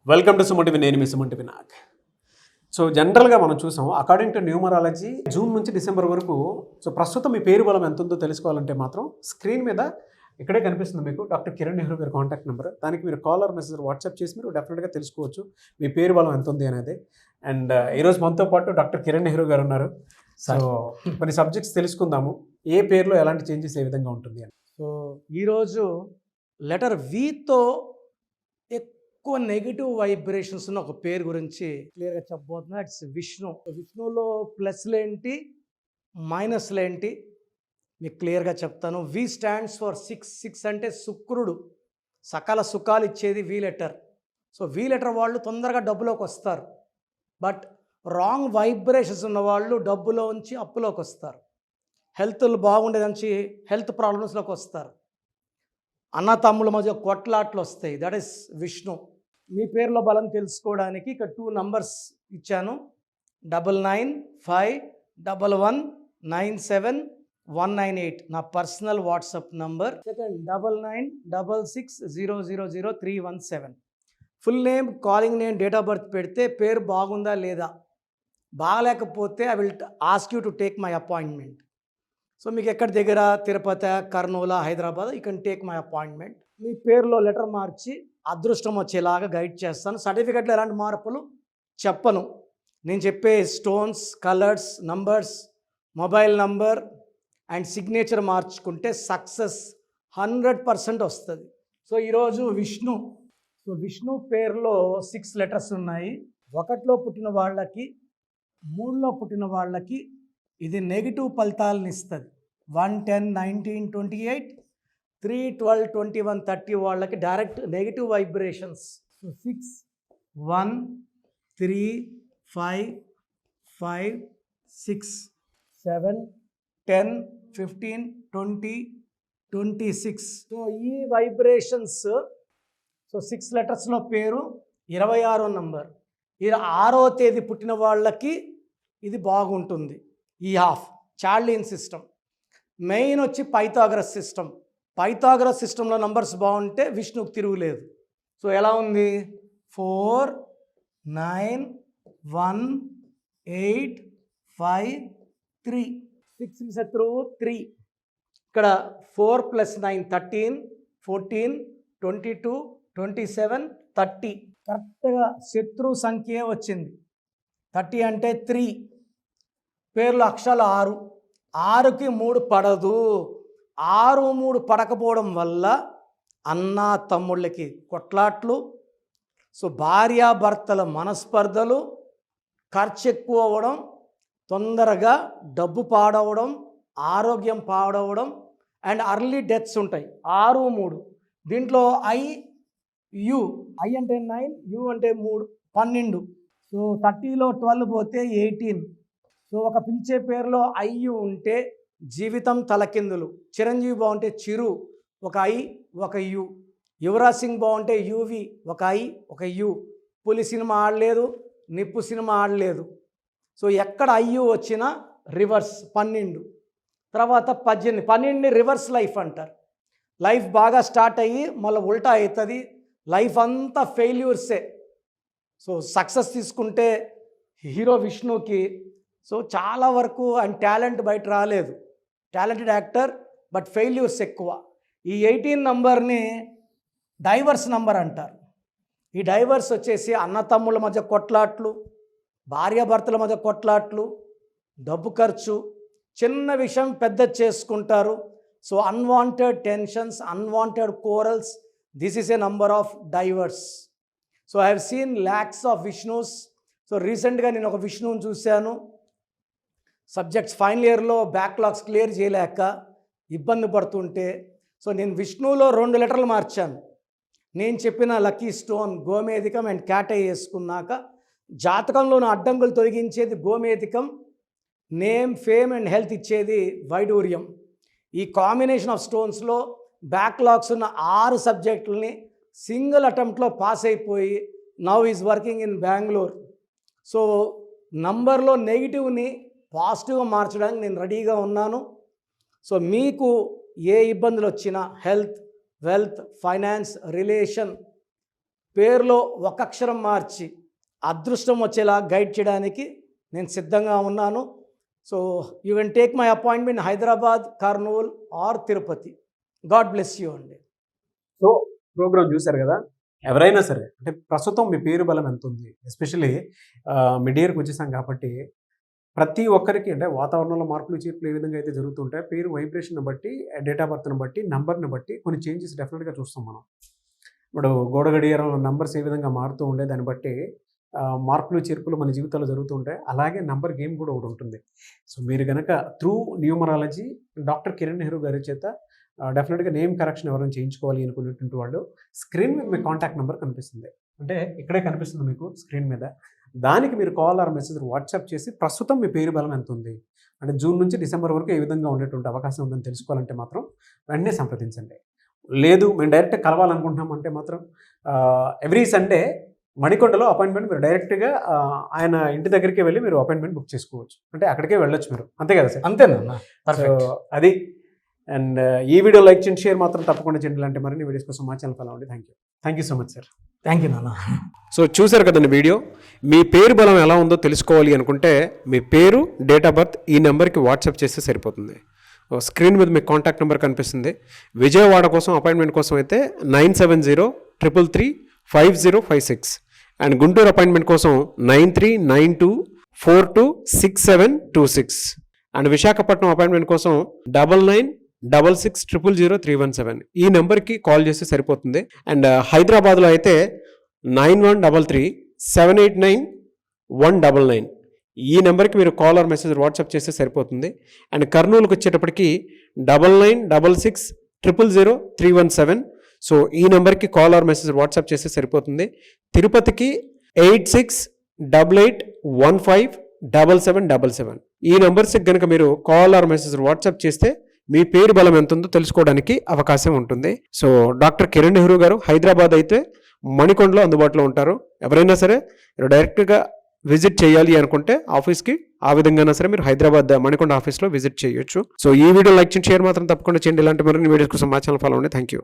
Welcome to Suman నేను మీ Suman Vinayak. So జనరల్గా మనం చూసాం అకార్డింగ్ టు న్యూమరాలజీ జూన్ నుంచి డిసెంబర్ వరకు సో ప్రస్తుతం మీ పేరు బలం ఎంత ఉందో తెలుసుకోవాలంటే మాత్రం స్క్రీన్ మీద ఇక్కడే కనిపిస్తుంది మీకు డాక్టర్ కిరణ్ నెహ్రూ గారి కాంటాక్ట్ నెంబర్. దానికి మీరు కాలర్ మెసేజ్ వాట్సాప్ చేసి మీరు డెఫినెట్గా తెలుసుకోవచ్చు మీ పేరు బలం ఎంత ఉంది అనేది. అండ్ ఈరోజు మనతో పాటు డాక్టర్ కిరణ్ నెహ్రూ గారు ఉన్నారు. సో కొన్ని సబ్జెక్ట్స్ తెలుసుకుందాము, ఏ పేరులో ఎలాంటి చేంజెస్ ఏ విధంగా ఉంటుంది అని. సో ఈరోజు లెటర్ వితో ఎక్కువ నెగిటివ్ వైబ్రేషన్స్ ఉన్న ఒక పేరు గురించి క్లియర్గా చెప్పబోతున్నా. ఇట్స్ విష్ణు. విష్ణులో ప్లస్లు ఏంటి, మైనస్లు ఏంటి మీకు క్లియర్గా చెప్తాను. V stands for six. Six అంటే శుక్రుడు, సకల సుఖాలు ఇచ్చేది V letter. So V letter వాళ్ళు తొందరగా డబ్బులోకి వస్తారు. బట్ రాంగ్ వైబ్రేషన్స్ ఉన్న వాళ్ళు డబ్బులో ఉంచి అప్పులోకి వస్తారు. హెల్త్లు బాగుండేదని హెల్త్ ప్రాబ్లమ్స్లోకి వస్తారు. అన్న తమ్ముల మధ్య కొట్లాట్లు వస్తాయి. That is Vishnu. మీ పేరులో బలం తెలుసుకోవడానికి ఇక్కడ 2 నంబర్స్ ఇచ్చాను. 9951197198 నా personal WhatsApp number. Second 9966600317. Full name, calling name, date of birth పెడితే పేరు బాగుందా లేదా, బాగలేకపోతే I will ask you to take my appointment. So మీకు ఎక్కడి దగ్గర Tirupati, Kurnool, Hyderabad, you can take my appointment. మీ పేరులో లెటర్ మార్చి అదృష్టం వచ్చేలాగా గైడ్ చేస్తాను. సర్టిఫికెట్లో ఎలాంటి మార్పులు చెప్పను. నేను చెప్పే stones, colours, numbers, mobile number and signature మార్చుకుంటే సక్సెస్ 100% వస్తుంది. సో ఈరోజు విష్ణు. సో విష్ణు పేరులో 6 లెటర్స్ ఉన్నాయి. 1లో పుట్టిన వాళ్ళకి, 3లో పుట్టిన వాళ్ళకి ఇది నెగిటివ్ ఫలితాలను ఇస్తుంది. 1, 10, 19, 28, 3, 12, 21, 30 వాళ్ళకి direct negative vibrations. So 6, 1, 3, 5, 5, 6, 7, 10, 15, 20, 26. So ఈ వైబ్రేషన్స్. సో 6 లెటర్స్లో పేరు 26వ నంబర్. ఇది 6వ తేదీ పుట్టిన వాళ్ళకి ఇది బాగుంటుంది. ఈ హాఫ్ చార్లియన్ సిస్టమ్. మెయిన్ వచ్చి పైథాగరస్ సిస్టమ్. పైథాగరస్ సిస్టంలో నంబర్స్ బాగుంటే విష్ణుకు తిరుగులేదు. సో ఎలా ఉంది? 4, 9, 1, 8, 5, 3. 6 శత్రువు 3. ఇక్కడ 4 + 9 13, 14, 22, 27, 30. కరెక్ట్గా శత్రు సంఖ్య వచ్చింది. 30 అంటే 3. పేర్లు అక్షరాలు 6. 6కి 3 పడదు. 6, 3 పడకపోవడం వల్ల అన్న తమ్ముళ్ళకి కొట్లాట్లు, సో భార్యాభర్తల మనస్పర్ధలు, ఖర్చు ఎక్కువ అవ్వడం, తొందరగా డబ్బు పాడవడం, ఆరోగ్యం పాడవడం అండ్ అర్లీ డెత్స్ ఉంటాయి. 6, 3. దీంట్లో యు అంటే 9, యు అంటే 3, 12. సో 30లో 12 పోతే 18. సో ఒక పిలిచే పేరులో ఐయు ఉంటే జీవితం తలకిందులు. చిరంజీవి బాగుంటే చిరు, ఒక ఐ ఒక యు. యువరాజ్ సింగ్ బాగుంటే యువి, ఒక ఐ ఒక యు. పులి సినిమా ఆడలేదు, నిప్పు సినిమా ఆడలేదు. సో ఎక్కడ ఐయు వచ్చినా రివర్స్ 12. తర్వాత 18. 12ని రివర్స్ లైఫ్ అంటారు. లైఫ్ బాగా స్టార్ట్ అయ్యి మళ్ళీ ఉల్టా అవుతుంది. లైఫ్ అంతా ఫెయిల్యూర్సే. సో సక్సెస్ తీసుకుంటే హీరో విష్ణుకి సో చాలా వరకు ఆయన టాలెంట్ బయట రాలేదు. టాలెంటెడ్ యాక్టర్, బట్ ఫెయిల్యూర్స్ ఎక్కువ. ఈ 18 నంబర్ని డైవర్స్ నంబర్ అంటారు. ఈ డైవర్స్ వచ్చేసి అన్నతమ్ముల మధ్య కొట్లాట్లు, భార్యాభర్తల మధ్య కొట్లాట్లు, డబ్బు ఖర్చు, చిన్న విషయం పెద్ద చేసుకుంటారు. So unwanted tensions, unwanted corals. This is a number of divorce. So I have seen lakhs of Vishnu's. So రీసెంట్గా నేను ఒక విష్ణువుని చూశాను. సబ్జెక్ట్స్ ఫైనల్ ఇయర్లో బ్యాక్లాగ్స్ క్లియర్ చేయలేక ఇబ్బంది పడుతుంటే సో నేను విష్ణువులో 2 లెటర్లు మార్చాను. నేను చెప్పిన లక్కీ స్టోన్ గోమేధికం అండ్ క్యాటై వేసుకున్నాక జాతకంలోని అడ్డంకులు తొలగించేది గోమేధికం, నేమ్, ఫేమ్ అండ్ హెల్త్ ఇచ్చేది వైడూర్యం. ఈ కాంబినేషన్ ఆఫ్ స్టోన్స్లో బ్యాక్లాగ్స్ ఉన్న 6 సబ్జెక్టులని సింగిల్ అటెంప్ట్లో పాస్ అయిపోయి now is working in Bengaluru. So నంబర్లో నెగిటివ్ని పాజిటివ్గా మార్చడానికి నేను రెడీగా ఉన్నాను. సో మీకు ఏ ఇబ్బందులు వచ్చినా హెల్త్, వెల్త్, ఫైనాన్స్, రిలేషన్, పేరులో ఒక అక్షరం మార్చి అదృష్టం వచ్చేలా గైడ్ చేయడానికి నేను సిద్ధంగా ఉన్నాను. So you can take my appointment Hyderabad, Kurnool or Tirupati. God bless you అండి. సో ప్రోగ్రామ్ చూశారు కదా, ఎవరైనా సరే అంటే ప్రస్తుతం మీ పేరు బలం ఎంత ఉంది, ఎస్పెషలీ మిడ్ ఇయర్కి వచ్చేసాం కాబట్టి ప్రతి ఒక్కరికి అంటే వాతావరణంలో మార్పులు చేర్పులు ఏ విధంగా అయితే జరుగుతుంటాయి, పేరు వైబ్రేషన్ బట్టి, డేట్ ఆఫ్ బర్త్ని బట్టి, నంబర్ని బట్టి కొన్ని చేంజెస్ డెఫినెట్గా చూస్తాం మనం. ఇప్పుడు గోడ గడియారంలో నంబర్స్ ఏ విధంగా మారుతూ ఉండే దాన్ని బట్టి మార్పులు చేర్పులు మన జీవితాల్లో జరుగుతూ ఉంటాయి. అలాగే నంబర్ గేమ్ కూడా ఒకటి ఉంటుంది. సో మీరు కనుక through numerology doctor Kiran Nehru గారి చేత డెఫినెట్గా నేమ్ కరెక్షన్ ఎవరైనా చేయించుకోవాలి అనుకునేటువంటి వాళ్ళు స్క్రీన్ మీద మీ కాంటాక్ట్ నెంబర్ కనిపిస్తుంది, అంటే ఇక్కడే కనిపిస్తుంది మీకు స్క్రీన్ మీద. దానికి మీరు కాల్ ఆర్ మెసేజ్ వాట్సాప్ చేసి ప్రస్తుతం మీ పేరు బలం ఎంత ఉంది, అంటే జూన్ నుంచి డిసెంబర్ వరకు ఏ విధంగా ఉండేటువంటి అవకాశం ఉందని తెలుసుకోవాలంటే మాత్రం వెంటనే సంప్రదించండి. లేదు మేము డైరెక్ట్ కలవాలనుకుంటున్నాం అంటే మాత్రం ఎవ్రీ సండే మణికొండలో అపాయింట్మెంట్ మీరు డైరెక్ట్గా ఆయన ఇంటి దగ్గరికి వెళ్ళి మీరు అపాయింట్మెంట్ బుక్ చేసుకోవచ్చు, అంటే అక్కడికే వెళ్ళొచ్చు మీరు, అంతే కదా సార్? అంతేనా? సో అది. అండ్ ఈ వీడియో లైక్ చేయండి, షేర్ మాత్రం తప్పకుండా చేయండి. అంటే మరిన్ని వీడియోస్ కోసం మా ఛానల్ ఫాలో అవ్వండి. Thank you so much sir. Thank you నాన్న. సో చూశారు కదండి వీడియో. మీ పేరు బలం ఎలా ఉందో తెలుసుకోవాలి అనుకుంటే మీ పేరు, డేట్ ఆఫ్ బర్త్ ఈ నెంబర్కి వాట్సాప్ చేస్తే సరిపోతుంది. స్క్రీన్ మీద మీకు కాంటాక్ట్ నెంబర్ కనిపిస్తుంది. విజయవాడ కోసం అపాయింట్మెంట్ కోసం అయితే 9703335056 అండ్ గుంటూరు అపాయింట్మెంట్ కోసం 9392426726 అండ్ విశాఖపట్నం అపాయింట్మెంట్ కోసం 9966000317 ఈ నెంబర్కి కాల్ చేస్తే సరిపోతుంది. అండ్ హైదరాబాద్లో అయితే 9133789199 ఈ నెంబర్కి మీరు కాల్ ఆర్ మెసేజ్ వాట్సాప్ చేస్తే సరిపోతుంది. అండ్ కర్నూలుకి వచ్చేటప్పటికి 9966000317 సో ఈ నెంబర్కి కాల్ ఆర్ మెసేజ్ వాట్సాప్ చేస్తే సరిపోతుంది. తిరుపతికి 8688157777 ఈ నెంబర్స్కి కనుక మీరు కాల్ ఆర్ మెసేజ్ వాట్సాప్ చేస్తే మీ పేరు బలం ఎంత ఉందో తెలుసుకోవడానికి అవకాశం ఉంటుంది. సో డాక్టర్ కిరణ్ నెహ్రూ గారు హైదరాబాద్ అయితే మణికొండలో అందుబాటులో ఉంటారు. ఎవరైనా సరే డైరెక్ట్గా విజిట్ చేయాలి అనుకుంటే ఆఫీస్కి ఆ విధంగా సరే మీరు హైదరాబాద్ మణికొండ ఆఫీస్లో విజిట్ చేయొచ్చు. సో ఈ వీడియో లైక్ చేయండి, షేర్ మాత్రం తప్పకుండా చేయండి. ఇలాంటి మరిన్ని వీడియోస్ కోసం మా ఛానల్ ఫాలో అవ్వండి. Thank you.